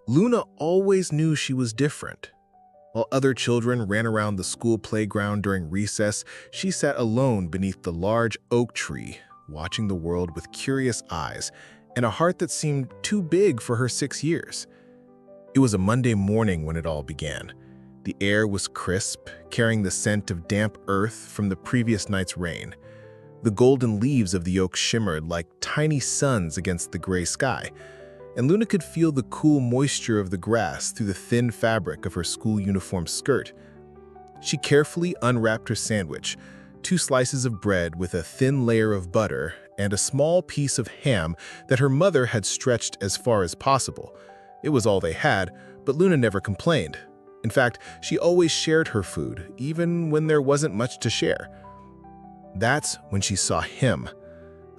Luna always knew she was different. While other children ran around the school playground during recess, she sat alone beneath the large oak tree, watching the world with curious eyes and a heart that seemed too big for her 6 years. It was a Monday morning when it all began. The air was crisp, carrying the scent of damp earth from the previous night's rain. The golden leaves of the oak shimmered like tiny suns against the gray sky, and Luna could feel the cool moisture of the grass through the thin fabric of her school uniform skirt. She carefully unwrapped her sandwich, 2 slices of bread with a thin layer of butter and a small piece of ham that her mother had stretched as far as possible. It was all they had, but Luna never complained. In fact, she always shared her food, even when there wasn't much to share. That's when she saw him.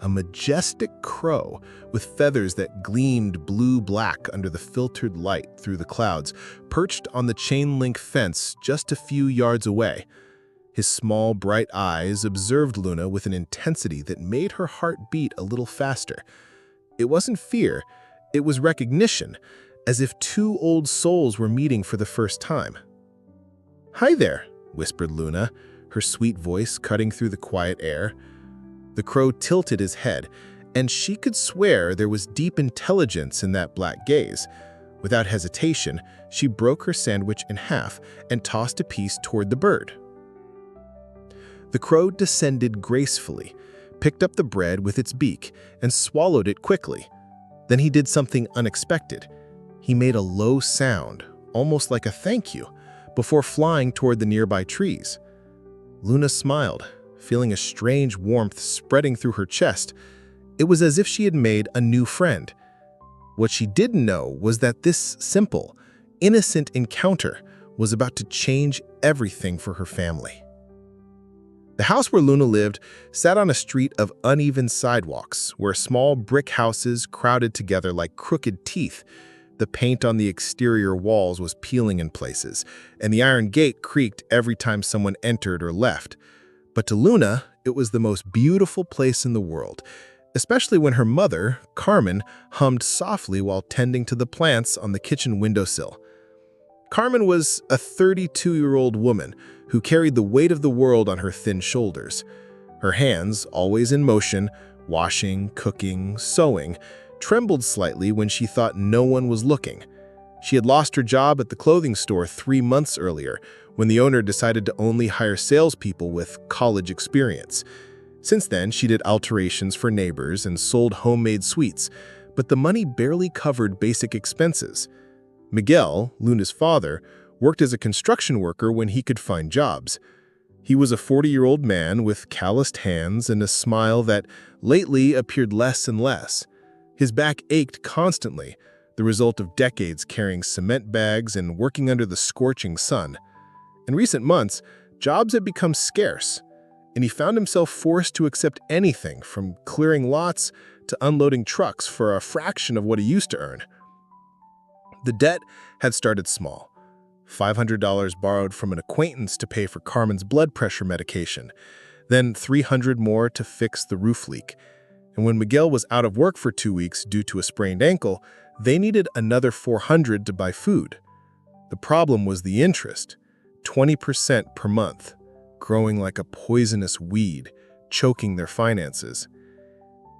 A majestic crow with feathers that gleamed blue-black under the filtered light through the clouds, perched on the chain-link fence just a few yards away. His small, bright eyes observed Luna with an intensity that made her heart beat a little faster. It wasn't fear, it was recognition, as if 2 old souls were meeting for the first time. "Hi there," whispered Luna, her sweet voice cutting through the quiet air. The crow tilted his head, and she could swear there was deep intelligence in that black gaze. Without hesitation, she broke her sandwich in half and tossed a piece toward the bird. The crow descended gracefully, picked up the bread with its beak, and swallowed it quickly. Then he did something unexpected. He made a low sound, almost like a thank you, before flying toward the nearby trees. Luna smiled, feeling a strange warmth spreading through her chest. It was as if she had made a new friend. What she didn't know was that this simple, innocent encounter was about to change everything for her family. The house where Luna lived sat on a street of uneven sidewalks, where small brick houses crowded together like crooked teeth. The paint on the exterior walls was peeling in places, and the iron gate creaked every time someone entered or left. But to Luna, it was the most beautiful place in the world, especially when her mother, Carmen, hummed softly while tending to the plants on the kitchen windowsill. Carmen was a 32-year-old woman who carried the weight of the world on her thin shoulders. Her hands, always in motion, washing, cooking, sewing, trembled slightly when she thought no one was looking. She had lost her job at the clothing store 3 months earlier, when the owner decided to only hire salespeople with college experience. Since then, she did alterations for neighbors and sold homemade sweets, but the money barely covered basic expenses. Miguel, Luna's father, worked as a construction worker when he could find jobs. He was a 40-year-old man with calloused hands and a smile that lately appeared less and less. His back ached constantly, the result of decades carrying cement bags and working under the scorching sun. In recent months, jobs had become scarce, and he found himself forced to accept anything from clearing lots to unloading trucks for a fraction of what he used to earn. The debt had started small. $500 borrowed from an acquaintance to pay for Carmen's blood pressure medication, then $300 more to fix the roof leak. And when Miguel was out of work for 2 weeks due to a sprained ankle, they needed another $400 to buy food. The problem was the interest, 20% per month, growing like a poisonous weed, choking their finances.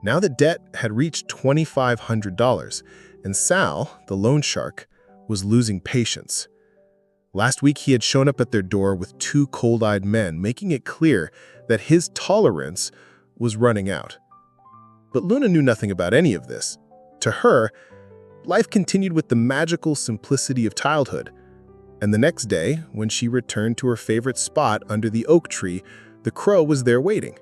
Now the debt had reached $2,500, and Sal, the loan shark, was losing patience. Last week he had shown up at their door with 2 cold-eyed men, making it clear that his tolerance was running out. But Luna knew nothing about any of this. To her, life continued with the magical simplicity of childhood. And the next day, when she returned to her favorite spot under the oak tree, the crow was there waiting.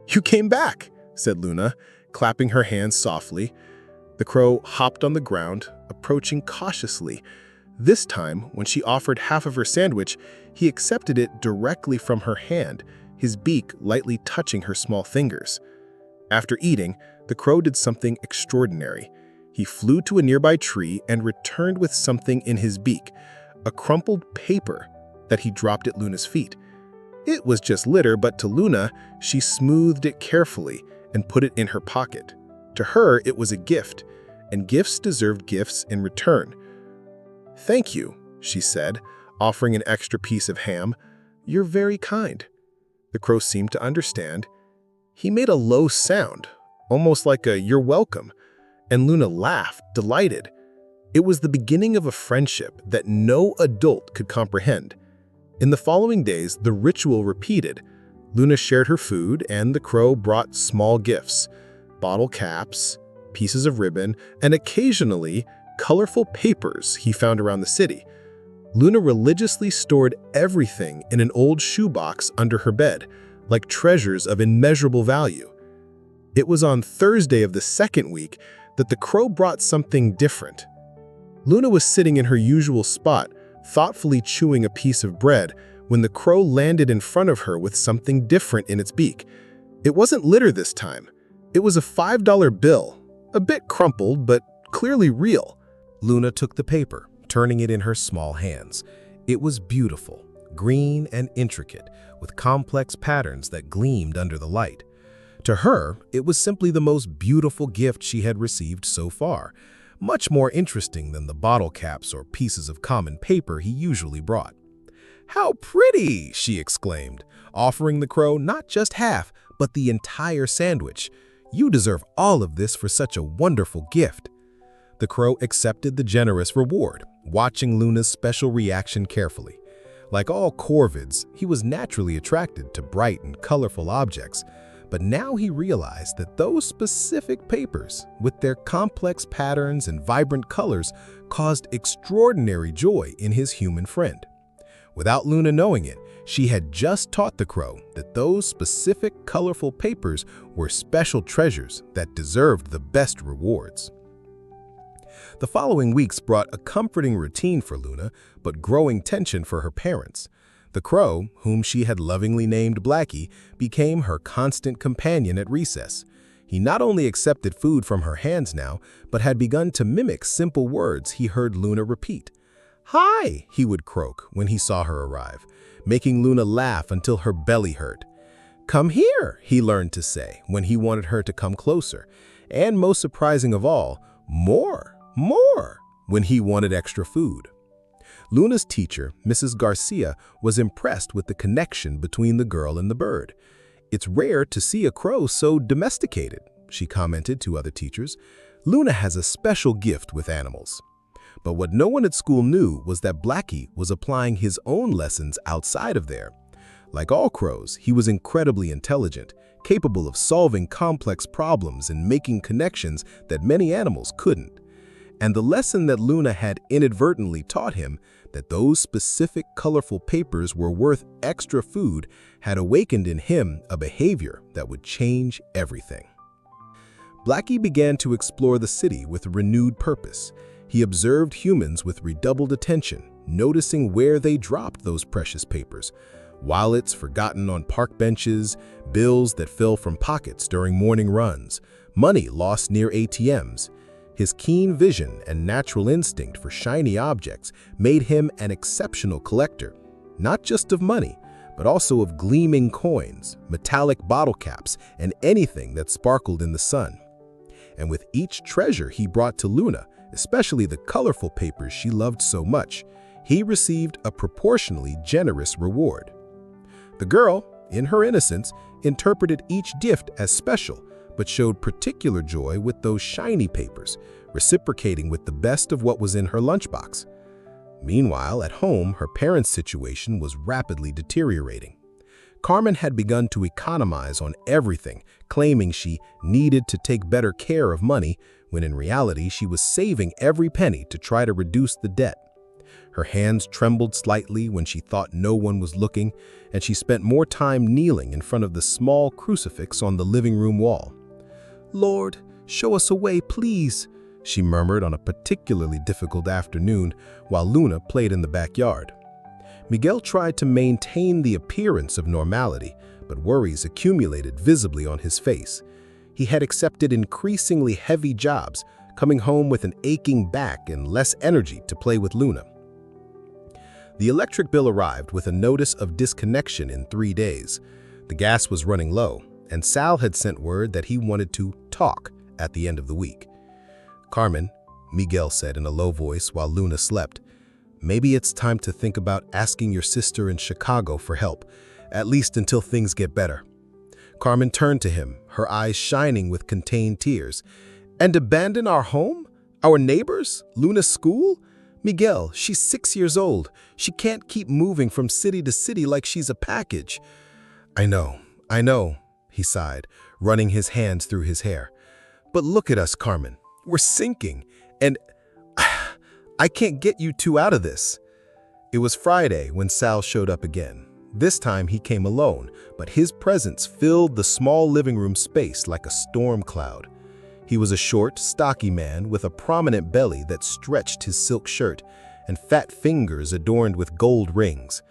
"You came back," said Luna, clapping her hands softly. The crow hopped on the ground, approaching cautiously. This time, when she offered half of her sandwich, he accepted it directly from her hand, his beak lightly touching her small fingers. After eating, the crow did something extraordinary. He flew to a nearby tree and returned with something in his beak, a crumpled paper that he dropped at Luna's feet. It was just litter, but to Luna, she smoothed it carefully and put it in her pocket. To her, it was a gift, and gifts deserved gifts in return. "Thank you," she said, offering an extra piece of ham. "You're very kind." The crow seemed to understand. He made a low sound, almost like a "you're welcome," and Luna laughed, delighted. It was the beginning of a friendship that no adult could comprehend. In the following days, the ritual repeated. Luna shared her food, and the crow brought small gifts, bottle caps, pieces of ribbon, and occasionally colorful papers he found around the city. Luna religiously stored everything in an old shoebox under her bed, like treasures of immeasurable value. It was on Thursday of the second week that the crow brought something different. Luna was sitting in her usual spot, thoughtfully chewing a piece of bread, when the crow landed in front of her with something different in its beak. It wasn't litter this time. It was a $5 bill, a bit crumpled, but clearly real. Luna took the paper, turning it in her small hands. It was beautiful, green and intricate, with complex patterns that gleamed under the light. To her, it was simply the most beautiful gift she had received so far, much more interesting than the bottle caps or pieces of common paper he usually brought. "How pretty!" she exclaimed, offering the crow not just half, but the entire sandwich. "You deserve all of this for such a wonderful gift." The crow accepted the generous reward, watching Luna's special reaction carefully. Like all corvids, he was naturally attracted to bright and colorful objects, but now he realized that those specific papers, with their complex patterns and vibrant colors, caused extraordinary joy in his human friend. Without Luna knowing it, she had just taught the crow that those specific colorful papers were special treasures that deserved the best rewards. The following weeks brought a comforting routine for Luna, but growing tension for her parents. The crow, whom she had lovingly named Blackie, became her constant companion at recess. He not only accepted food from her hands now, but had begun to mimic simple words he heard Luna repeat. "Hi," he would croak when he saw her arrive, making Luna laugh until her belly hurt. "Come here," he learned to say when he wanted her to come closer, and most surprising of all, more, when he wanted extra food. Luna's teacher, Mrs. Garcia, was impressed with the connection between the girl and the bird. "It's rare to see a crow so domesticated," she commented to other teachers. "Luna has a special gift with animals." But what no one at school knew was that Blackie was applying his own lessons outside of there. Like all crows, he was incredibly intelligent, capable of solving complex problems and making connections that many animals couldn't. And the lesson that Luna had inadvertently taught him, that those specific colorful papers were worth extra food, had awakened in him a behavior that would change everything. Blackie began to explore the city with renewed purpose. He observed humans with redoubled attention, noticing where they dropped those precious papers. Wallets forgotten on park benches, bills that fell from pockets during morning runs, money lost near ATMs. His keen vision and natural instinct for shiny objects made him an exceptional collector, not just of money, but also of gleaming coins, metallic bottle caps, and anything that sparkled in the sun. And with each treasure he brought to Luna, especially the colorful papers she loved so much, he received a proportionally generous reward. The girl, in her innocence, interpreted each gift as special, but showed particular joy with those shiny papers, reciprocating with the best of what was in her lunchbox. Meanwhile, at home, her parents' situation was rapidly deteriorating. Carmen had begun to economize on everything, claiming she needed to take better care of money, when in reality she was saving every penny to try to reduce the debt. Her hands trembled slightly when she thought no one was looking, and she spent more time kneeling in front of the small crucifix on the living room wall. "Lord, show us a way, please," she murmured on a particularly difficult afternoon while Luna played in the backyard. Miguel tried to maintain the appearance of normality, but worries accumulated visibly on his face. He had accepted increasingly heavy jobs, coming home with an aching back and less energy to play with Luna. The electric bill arrived with a notice of disconnection in 3 days. The gas was running low, and Sal had sent word that he wanted to talk at the end of the week. "Carmen," Miguel said in a low voice while Luna slept, maybe it's time to think about asking your sister in Chicago for help, at least until things get better." Carmen turned to him, her eyes shining with contained tears. "And abandon our home? Our neighbors? Luna's school? Miguel, she's 6 years old. She can't keep moving from city to city like she's a package." I know," he sighed, running his hands through his hair. "But look at us, Carmen. We're sinking, and I can't get you two out of this." It was Friday when Sal showed up again. This time he came alone, but his presence filled the small living room space like a storm cloud. He was a short, stocky man with a prominent belly that stretched his silk shirt and fat fingers adorned with gold rings.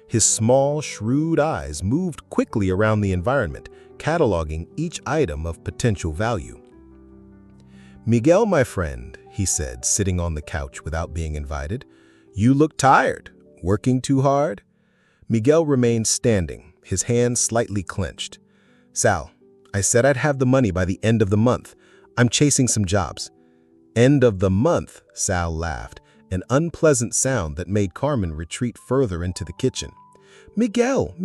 His small, shrewd eyes moved quickly around the environment, cataloging each item of potential value. "Miguel, my friend," he said, sitting on the couch without being invited, "you look tired. Working too hard?" Miguel remained standing, his hands slightly clenched. "Sal, I said I'd have the money by the end of the month. I'm chasing some jobs." "End of the month," Sal laughed, an unpleasant sound that made Carmen retreat further into the kitchen. Miguel,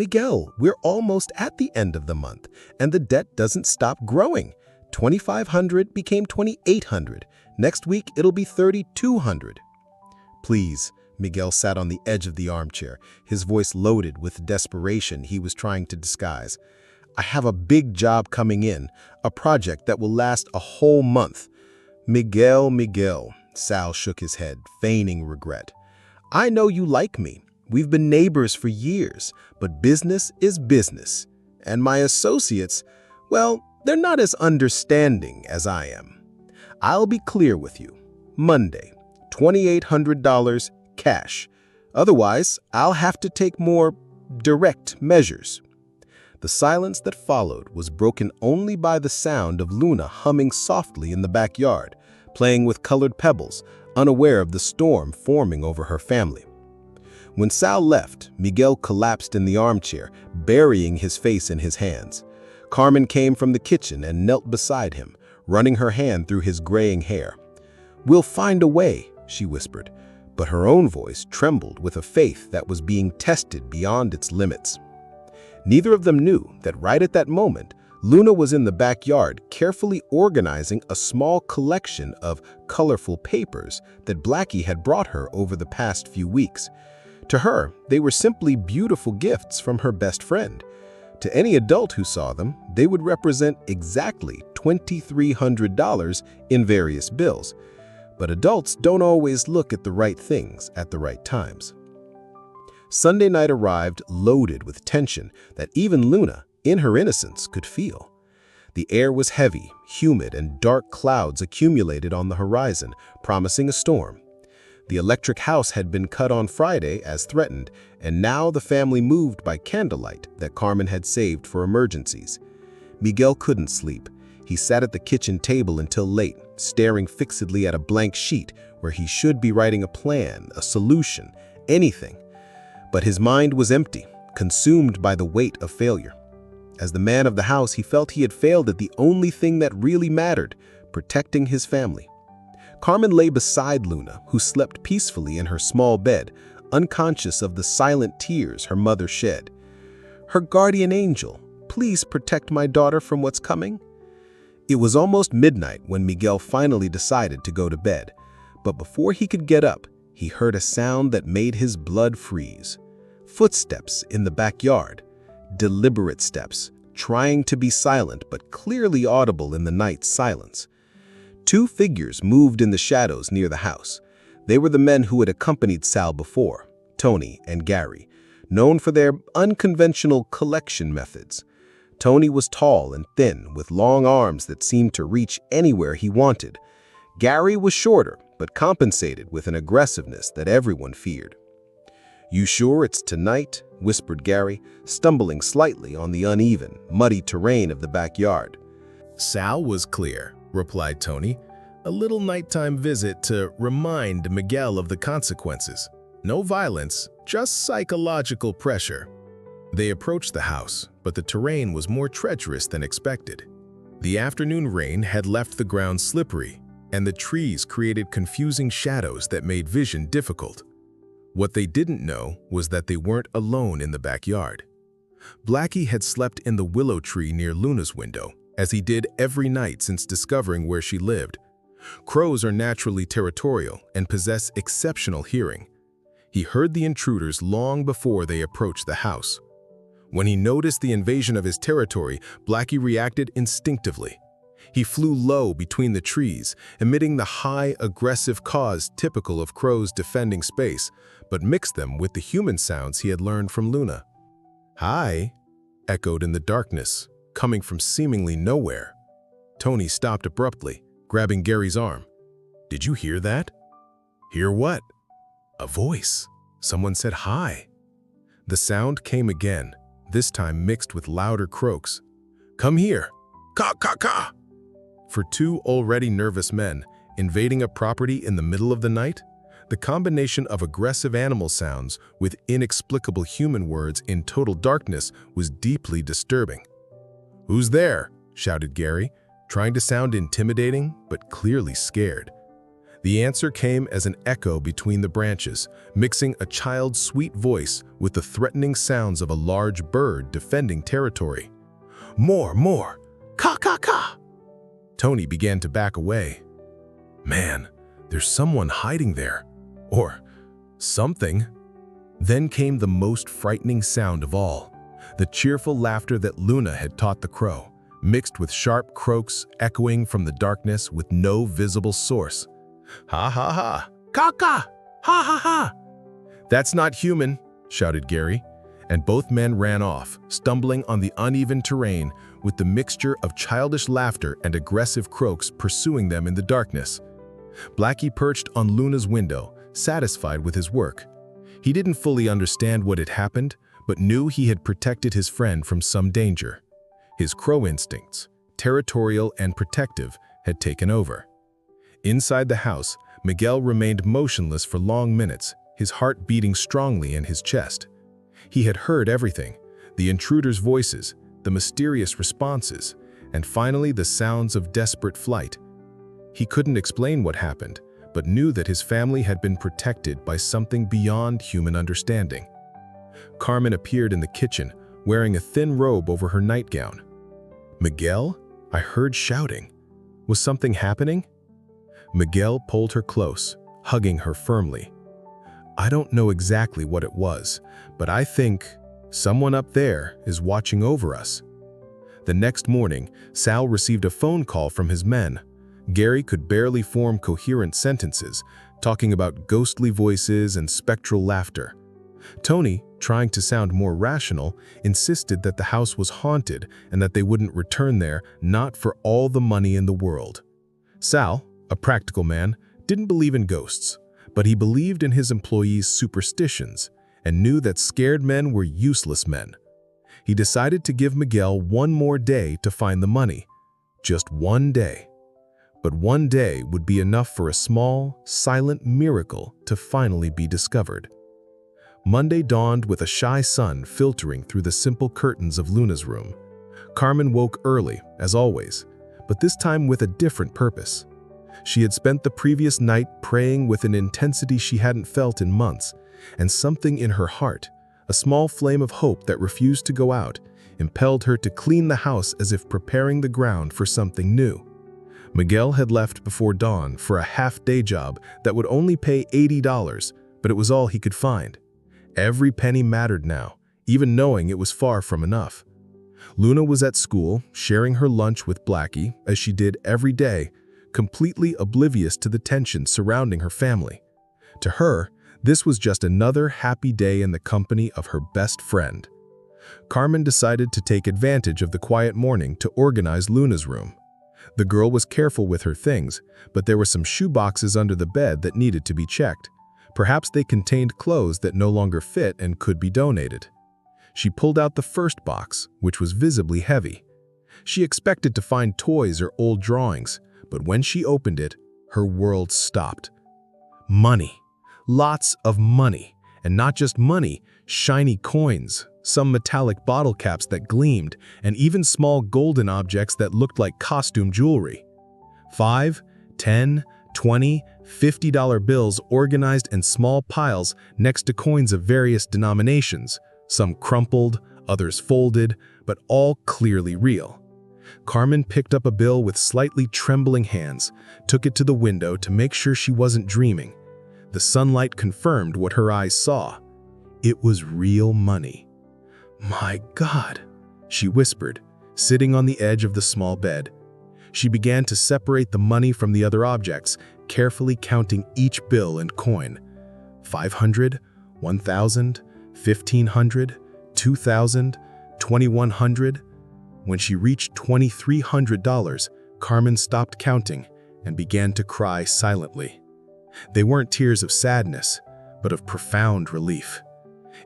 we're almost at the end of the month, and the debt doesn't stop growing. 2,500 became 2,800. Next week, it'll be 3,200. "Please." Miguel sat on the edge of the armchair, his voice loaded with desperation he was trying to disguise. "I have a big job coming in, a project that will last a whole month." Miguel, Sal shook his head, feigning regret. "I know you like me. We've been neighbors for years, but business is business. And my associates, well, they're not as understanding as I am. I'll be clear with you. Monday, $2,800 cash. Otherwise, I'll have to take more direct measures." The silence that followed was broken only by the sound of Luna humming softly in the backyard, playing with colored pebbles, unaware of the storm forming over her family. When Sal left, Miguel collapsed in the armchair, burying his face in his hands. Carmen came from the kitchen and knelt beside him, running her hand through his graying hair. "We'll find a way," she whispered, but her own voice trembled with a faith that was being tested beyond its limits. Neither of them knew that right at that moment, Luna was in the backyard carefully organizing a small collection of colorful papers that Blackie had brought her over the past few weeks. To her, they were simply beautiful gifts from her best friend. To any adult who saw them, they would represent exactly $2,300 in various bills. But adults don't always look at the right things at the right times. Sunday night arrived loaded with tension that even Luna, in her innocence, could feel. The air was heavy, humid, and dark clouds accumulated on the horizon, promising a storm. The electric house had been cut on Friday as threatened, and now the family moved by candlelight that Carmen had saved for emergencies. Miguel couldn't sleep. He sat at the kitchen table until late, staring fixedly at a blank sheet where he should be writing a plan, a solution, anything. But his mind was empty, consumed by the weight of failure. As the man of the house, he felt he had failed at the only thing that really mattered, protecting his family. Carmen lay beside Luna, who slept peacefully in her small bed, unconscious of the silent tears her mother shed. "Her guardian angel, please protect my daughter from what's coming." It was almost midnight when Miguel finally decided to go to bed, but before he could get up, he heard a sound that made his blood freeze. Footsteps in the backyard, deliberate steps, trying to be silent but clearly audible in the night's silence. Two figures moved in the shadows near the house. They were the men who had accompanied Sal before, Tony and Gary, known for their unconventional collection methods. Tony was tall and thin, with long arms that seemed to reach anywhere he wanted. Gary was shorter, but compensated with an aggressiveness that everyone feared. "You sure it's tonight?" whispered Gary, stumbling slightly on the uneven, muddy terrain of the backyard. "Sal was clear," replied Tony. "A little nighttime visit to remind Miguel of the consequences. No violence, just psychological pressure." They approached the house, but the terrain was more treacherous than expected. The afternoon rain had left the ground slippery, and the trees created confusing shadows that made vision difficult. What they didn't know was that they weren't alone in the backyard. Blackie had slept in the willow tree near Luna's window, as he did every night since discovering where she lived. Crows are naturally territorial and possess exceptional hearing. He heard the intruders long before they approached the house. When he noticed the invasion of his territory, Blackie reacted instinctively. He flew low between the trees, emitting the high, aggressive caws typical of crows defending space, but mixed them with the human sounds he had learned from Luna. "Hi," echoed in the darkness, coming from seemingly nowhere. Tony stopped abruptly, grabbing Gary's arm. "Did you hear that?" "Hear what?" "A voice. Someone said hi." The sound came again, this time mixed with louder croaks. "Come here. Caw, caw, caw." For two already nervous men, invading a property in the middle of the night, the combination of aggressive animal sounds with inexplicable human words in total darkness was deeply disturbing. "Who's there?" shouted Gary, trying to sound intimidating but clearly scared. The answer came as an echo between the branches, mixing a child's sweet voice with the threatening sounds of a large bird defending territory. More! Caw, caw, caw!" Tony began to back away. "Man, there's someone hiding there. Or something." Then came the most frightening sound of all, the cheerful laughter that Luna had taught the crow, mixed with sharp croaks echoing from the darkness with no visible source. "Ha ha ha! Caw caw! Ha ha ha!" "That's not human," shouted Gary, and both men ran off, stumbling on the uneven terrain with the mixture of childish laughter and aggressive croaks pursuing them in the darkness. Blackie perched on Luna's window, satisfied with his work. He didn't fully understand what had happened, but knew he had protected his friend from some danger. His crow instincts, territorial and protective, had taken over. Inside the house, Miguel remained motionless for long minutes, his heart beating strongly in his chest. He had heard everything, the intruders' voices, the mysterious responses, and finally the sounds of desperate flight. He couldn't explain what happened, but knew that his family had been protected by something beyond human understanding. Carmen appeared in the kitchen, wearing a thin robe over her nightgown. "Miguel?" I heard shouting. Was something happening? Miguel pulled her close, hugging her firmly. "I don't know exactly what it was, but I think someone up there is watching over us." The next morning, Sal received a phone call from his men. Gary could barely form coherent sentences, talking about ghostly voices and spectral laughter. Tony, trying to sound more rational, insisted that the house was haunted and that they wouldn't return there, not for all the money in the world. Sal, a practical man, didn't believe in ghosts, but he believed in his employees' superstitions and knew that scared men were useless men. He decided to give Miguel one more day to find the money. Just one day. But one day would be enough for a small, silent miracle to finally be discovered. Monday dawned with a shy sun filtering through the simple curtains of Luna's room. Carmen woke early, as always, but this time with a different purpose. She had spent the previous night praying with an intensity she hadn't felt in months, and something in her heart, a small flame of hope that refused to go out, impelled her to clean the house as if preparing the ground for something new. Miguel had left before dawn for a half-day job that would only pay $80, but it was all he could find. Every penny mattered now, even knowing it was far from enough. Luna was at school, sharing her lunch with Blackie, as she did every day, completely oblivious to the tension surrounding her family. To her, this was just another happy day in the company of her best friend. Carmen decided to take advantage of the quiet morning to organize Luna's room. The girl was careful with her things, but there were some shoe boxes under the bed that needed to be checked. Perhaps they contained clothes that no longer fit and could be donated. She pulled out the first box, which was visibly heavy. She expected to find toys or old drawings, but when she opened it, her world stopped. Money. Lots of money. And not just money, shiny coins, some metallic bottle caps that gleamed, and even small golden objects that looked like costume jewelry. 5, 10, 20, $50 bills organized in small piles next to coins of various denominations, some crumpled, others folded, but all clearly real. Carmen picked up a bill with slightly trembling hands, took it to the window to make sure she wasn't dreaming. The sunlight confirmed what her eyes saw. It was real money. "My God," she whispered, sitting on the edge of the small bed. She began to separate the money from the other objects, carefully counting each bill and coin. 500, 1,000, 1,500, 2,000, 2,100. When she reached $2,300, Carmen stopped counting and began to cry silently. They weren't tears of sadness, but of profound relief.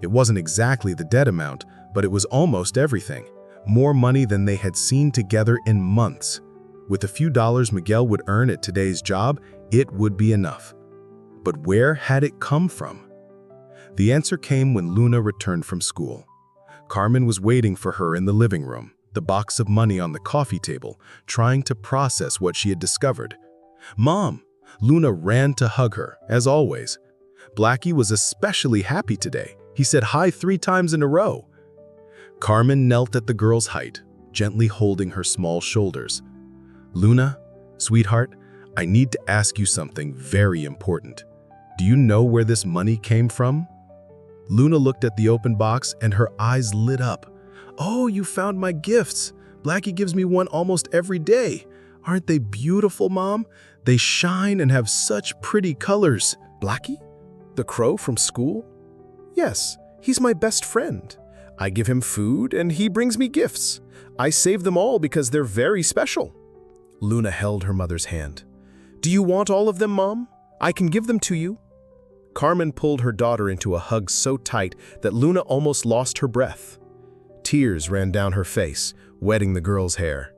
It wasn't exactly the dead amount, but it was almost everything. More money than they had seen together in months. With a few dollars Miguel would earn at today's job, it would be enough. But where had it come from? The answer came when Luna returned from school. Carmen was waiting for her in the living room, the box of money on the coffee table, trying to process what she had discovered. "Mom!" Luna ran to hug her, as always. Blackie was especially happy today. He said hi 3 times in a row. Carmen knelt at the girl's height, gently holding her small shoulders. "Luna, sweetheart, I need to ask you something very important. Do you know where this money came from?" Luna looked at the open box and her eyes lit up. "Oh, you found my gifts. Blackie gives me one almost every day. Aren't they beautiful, Mom? They shine and have such pretty colors." "Blackie? The crow from school?" "Yes, he's my best friend. I give him food and he brings me gifts. I save them all because they're very special." Luna held her mother's hand. "Do you want all of them, Mom? I can give them to you." Carmen pulled her daughter into a hug so tight that Luna almost lost her breath. Tears ran down her face, wetting the girl's hair.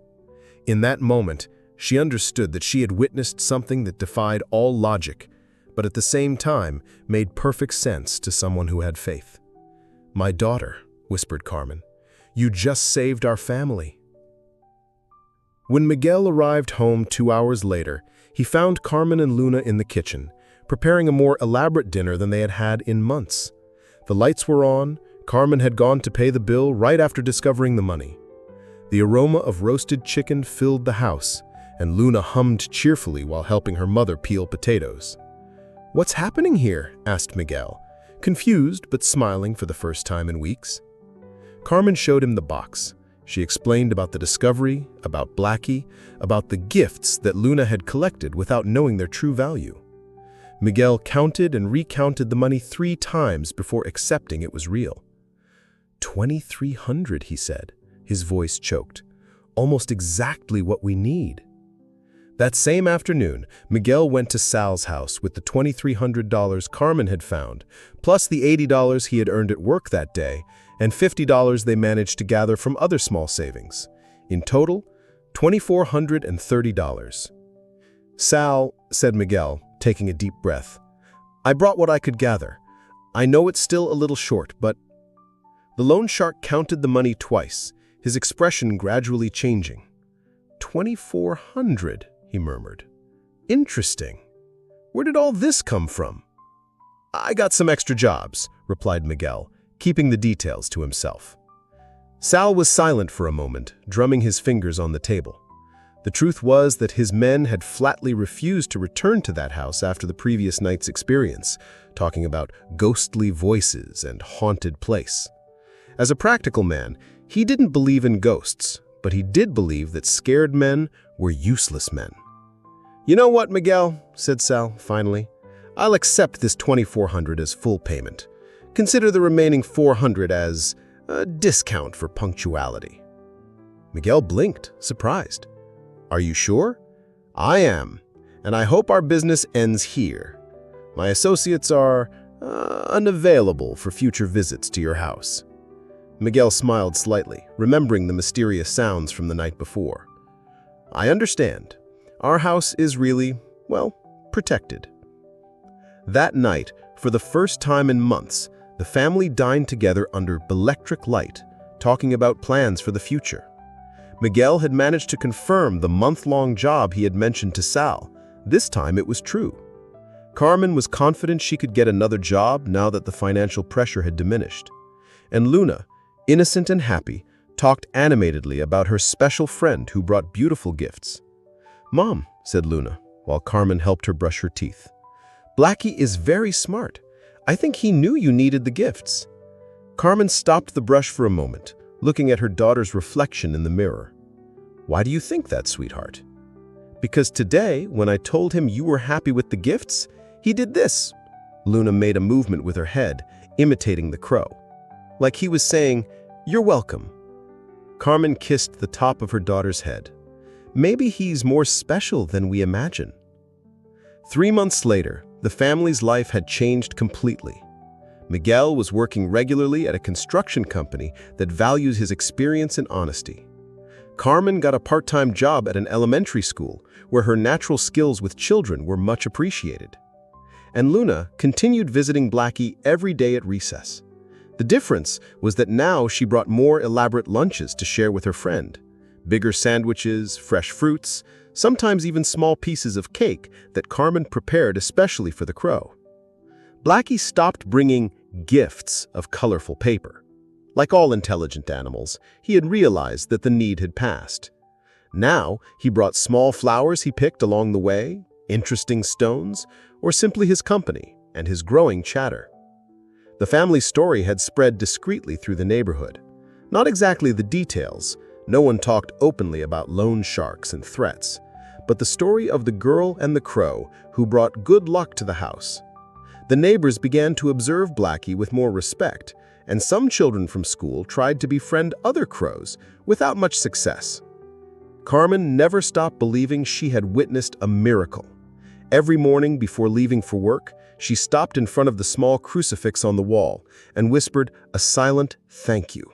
In that moment, she understood that she had witnessed something that defied all logic, but at the same time made perfect sense to someone who had faith. "My daughter," whispered Carmen, "you just saved our family." When Miguel arrived home 2 hours later, he found Carmen and Luna in the kitchen, preparing a more elaborate dinner than they had had in months. The lights were on. Carmen had gone to pay the bill right after discovering the money. The aroma of roasted chicken filled the house, and Luna hummed cheerfully while helping her mother peel potatoes. "What's happening here?" asked Miguel, confused but smiling for the first time in weeks. Carmen showed him the box. She explained about the discovery, about Blackie, about the gifts that Luna had collected without knowing their true value. Miguel counted and recounted the money 3 times before accepting it was real. $2,300, he said, his voice choked. "Almost exactly what we need." That same afternoon, Miguel went to Sal's house with the $2,300 Carmen had found, plus the $80 he had earned at work that day, and $50 they managed to gather from other small savings. In total, $2,430. "Sal," said Miguel, taking a deep breath, "I brought what I could gather. I know it's still a little short, but—" The loan shark counted the money twice, his expression gradually changing. $2,400, he murmured. "Interesting. Where did all this come from?" "I got some extra jobs," replied Miguel, keeping the details to himself. Sal was silent for a moment, drumming his fingers on the table. The truth was that his men had flatly refused to return to that house after the previous night's experience, talking about ghostly voices and haunted place. As a practical man, he didn't believe in ghosts, but he did believe that scared men were useless men. "You know what, Miguel," said Sal, finally. "I'll accept this $2,400 as full payment. Consider the remaining $400 as a discount for punctuality." Miguel blinked, surprised. "Are you sure?" "I am, and I hope our business ends here. My associates are unavailable for future visits to your house." Miguel smiled slightly, remembering the mysterious sounds from the night before. "I understand. Our house is really, well, protected." That night, for the first time in months, the family dined together under electric light, talking about plans for the future. Miguel had managed to confirm the month-long job he had mentioned to Sal. This time it was true. Carmen was confident she could get another job now that the financial pressure had diminished. And Luna, innocent and happy, talked animatedly about her special friend who brought beautiful gifts. "Mom," said Luna, while Carmen helped her brush her teeth, "Blackie is very smart. I think he knew you needed the gifts." Carmen stopped the brush for a moment, looking at her daughter's reflection in the mirror. "Why do you think that, sweetheart?" "Because today, when I told him you were happy with the gifts, he did this." Luna made a movement with her head, imitating the crow. Like he was saying, "You're welcome." Carmen kissed the top of her daughter's head. "Maybe he's more special than we imagine." 3 months later, the family's life had changed completely. Miguel was working regularly at a construction company that values his experience and honesty. Carmen got a part-time job at an elementary school where her natural skills with children were much appreciated. And Luna continued visiting Blackie every day at recess. The difference was that now she brought more elaborate lunches to share with her friend. Bigger sandwiches, fresh fruits, sometimes even small pieces of cake that Carmen prepared especially for the crow. Blackie stopped bringing gifts of colorful paper. Like all intelligent animals, he had realized that the need had passed. Now, he brought small flowers he picked along the way, interesting stones, or simply his company and his growing chatter. The family story had spread discreetly through the neighborhood. Not exactly the details, no one talked openly about loan sharks and threats, but the story of the girl and the crow who brought good luck to the house. The neighbors began to observe Blackie with more respect, and some children from school tried to befriend other crows without much success. Carmen never stopped believing she had witnessed a miracle. Every morning before leaving for work, she stopped in front of the small crucifix on the wall and whispered a silent thank you.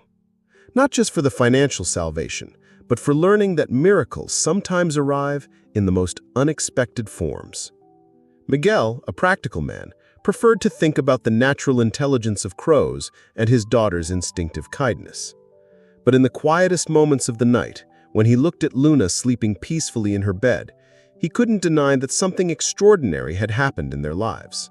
Not just for the financial salvation, but for learning that miracles sometimes arrive in the most unexpected forms. Miguel, a practical man, preferred to think about the natural intelligence of crows and his daughter's instinctive kindness. But in the quietest moments of the night, when he looked at Luna sleeping peacefully in her bed, he couldn't deny that something extraordinary had happened in their lives.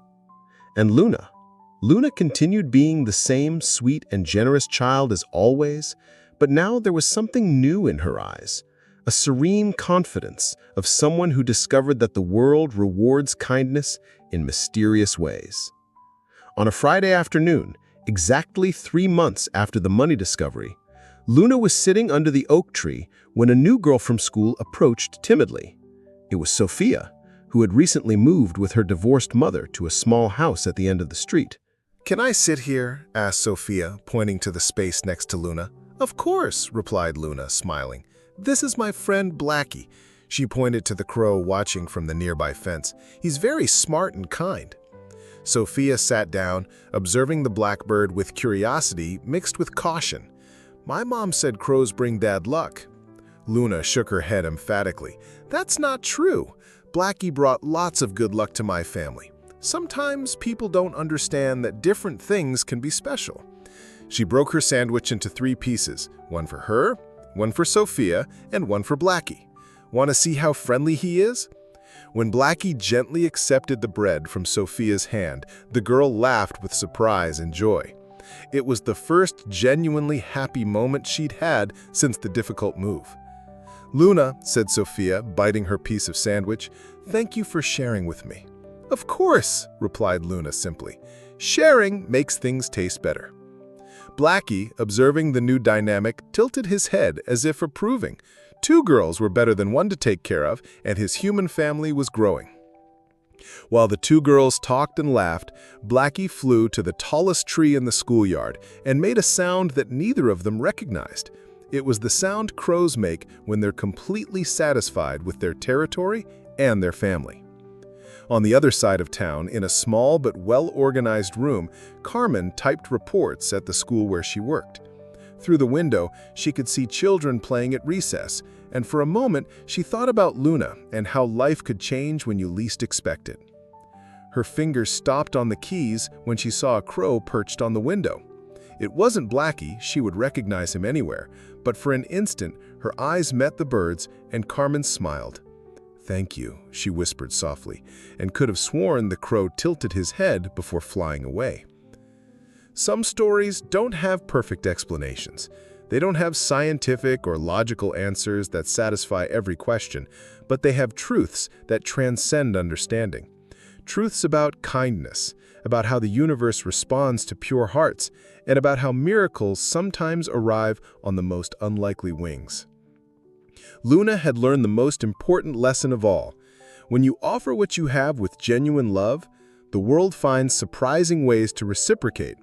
And Luna continued being the same sweet and generous child as always, but now there was something new in her eyes, a serene confidence of someone who discovered that the world rewards kindness in mysterious ways. On a Friday afternoon, exactly 3 months after the money discovery, Luna was sitting under the oak tree when a new girl from school approached timidly. It was Sophia, who had recently moved with her divorced mother to a small house at the end of the street. "Can I sit here?" asked Sophia, pointing to the space next to Luna. "Of course," replied Luna, smiling. "This is my friend Blackie." She pointed to the crow watching from the nearby fence. "He's very smart and kind." Sophia sat down, observing the blackbird with curiosity mixed with caution. "My mom said crows bring bad luck." Luna shook her head emphatically. "That's not true. Blackie brought lots of good luck to my family. Sometimes people don't understand that different things can be special." She broke her sandwich into 3 pieces, one for her, one for Sophia, and one for Blackie. "Want to see how friendly he is?" When Blackie gently accepted the bread from Sophia's hand, the girl laughed with surprise and joy. It was the first genuinely happy moment she'd had since the difficult move. "Luna," said Sophia, biting her piece of sandwich, "thank you for sharing with me." "Of course," replied Luna simply. "Sharing makes things taste better." Blackie, observing the new dynamic, tilted his head as if approving. 2 girls were better than 1 to take care of, and his human family was growing. While the 2 girls talked and laughed, Blackie flew to the tallest tree in the schoolyard and made a sound that neither of them recognized. It was the sound crows make when they're completely satisfied with their territory and their family. On the other side of town, in a small but well-organized room, Carmen typed reports at the school where she worked. Through the window, she could see children playing at recess, and for a moment, she thought about Luna and how life could change when you least expect it. Her fingers stopped on the keys when she saw a crow perched on the window. It wasn't Blackie, she would recognize him anywhere, but for an instant, her eyes met the bird's and Carmen smiled. "Thank you," she whispered softly, and could have sworn the crow tilted his head before flying away. Some stories don't have perfect explanations. They don't have scientific or logical answers that satisfy every question, but they have truths that transcend understanding. Truths about kindness, about how the universe responds to pure hearts, and about how miracles sometimes arrive on the most unlikely wings. Luna had learned the most important lesson of all. When you offer what you have with genuine love, the world finds surprising ways to reciprocate.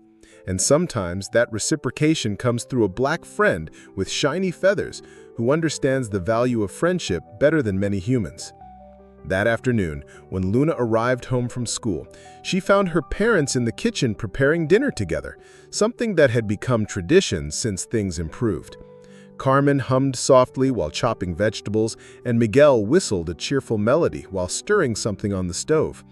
And sometimes that reciprocation comes through a black friend with shiny feathers who understands the value of friendship better than many humans. That afternoon, when Luna arrived home from school, she found her parents in the kitchen preparing dinner together, something that had become tradition since things improved. Carmen hummed softly while chopping vegetables, and Miguel whistled a cheerful melody while stirring something on the stove.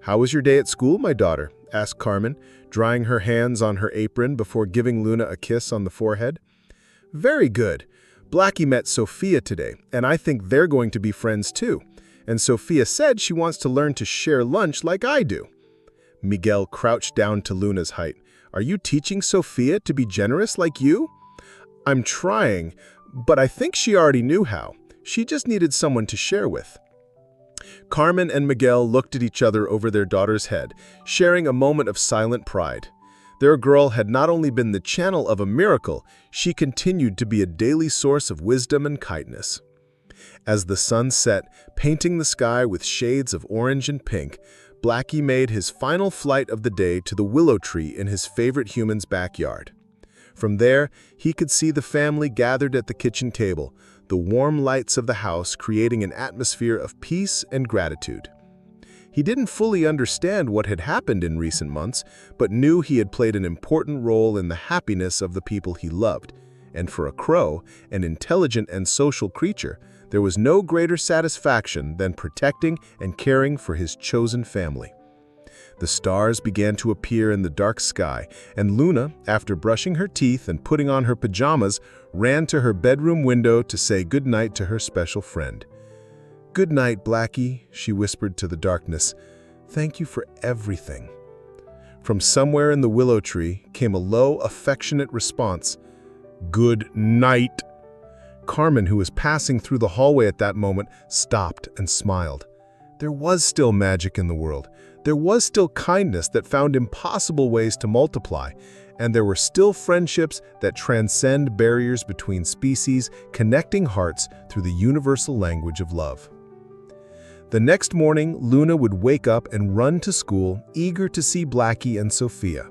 "How was your day at school, my daughter?" asked Carmen, drying her hands on her apron before giving Luna a kiss on the forehead. "Very good. Blackie met Sophia today, and I think they're going to be friends too. And Sophia said she wants to learn to share lunch like I do." Miguel crouched down to Luna's height. "Are you teaching Sophia to be generous like you?" "I'm trying, but I think she already knew how. She just needed someone to share with." Carmen and Miguel looked at each other over their daughter's head, sharing a moment of silent pride. Their girl had not only been the channel of a miracle, she continued to be a daily source of wisdom and kindness. As the sun set, painting the sky with shades of orange and pink, Blackie made his final flight of the day to the willow tree in his favorite human's backyard. From there, he could see the family gathered at the kitchen table, the warm lights of the house creating an atmosphere of peace and gratitude. He didn't fully understand what had happened in recent months, but knew he had played an important role in the happiness of the people he loved. And for a crow, an intelligent and social creature, there was no greater satisfaction than protecting and caring for his chosen family. The stars began to appear in the dark sky, and Luna, after brushing her teeth and putting on her pajamas, ran to her bedroom window to say goodnight to her special friend. "Good night, Blackie," she whispered to the darkness. "Thank you for everything." From somewhere in the willow tree came a low, affectionate response. "Good night." Carmen, who was passing through the hallway at that moment, stopped and smiled. There was still magic in the world. There was still kindness that found impossible ways to multiply, and there were still friendships that transcend barriers between species, connecting hearts through the universal language of love. The next morning, Luna would wake up and run to school, eager to see Blackie and Sophia.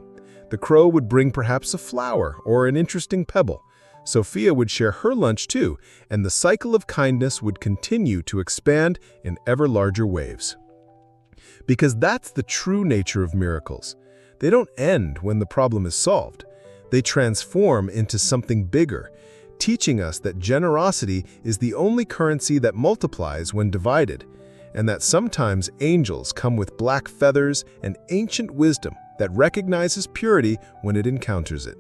The crow would bring perhaps a flower or an interesting pebble. Sophia would share her lunch too, and the cycle of kindness would continue to expand in ever larger waves. Because that's the true nature of miracles. They don't end when the problem is solved. They transform into something bigger, teaching us that generosity is the only currency that multiplies when divided, and that sometimes angels come with black feathers and ancient wisdom that recognizes purity when it encounters it.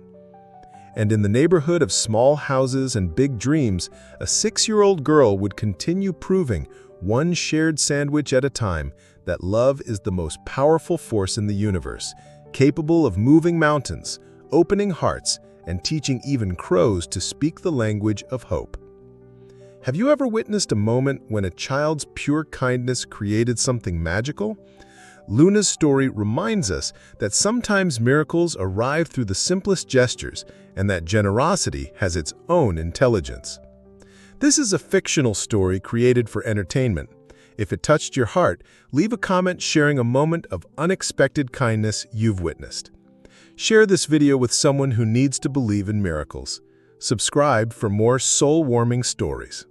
And in the neighborhood of small houses and big dreams, a 6-year-old girl would continue proving, one shared sandwich at a time, that love is the most powerful force in the universe, capable of moving mountains, opening hearts, and teaching even crows to speak the language of hope. Have you ever witnessed a moment when a child's pure kindness created something magical? Luna's story reminds us that sometimes miracles arrive through the simplest gestures and that generosity has its own intelligence. This is a fictional story created for entertainment. If it touched your heart, leave a comment sharing a moment of unexpected kindness you've witnessed. Share this video with someone who needs to believe in miracles. Subscribe for more soul-warming stories.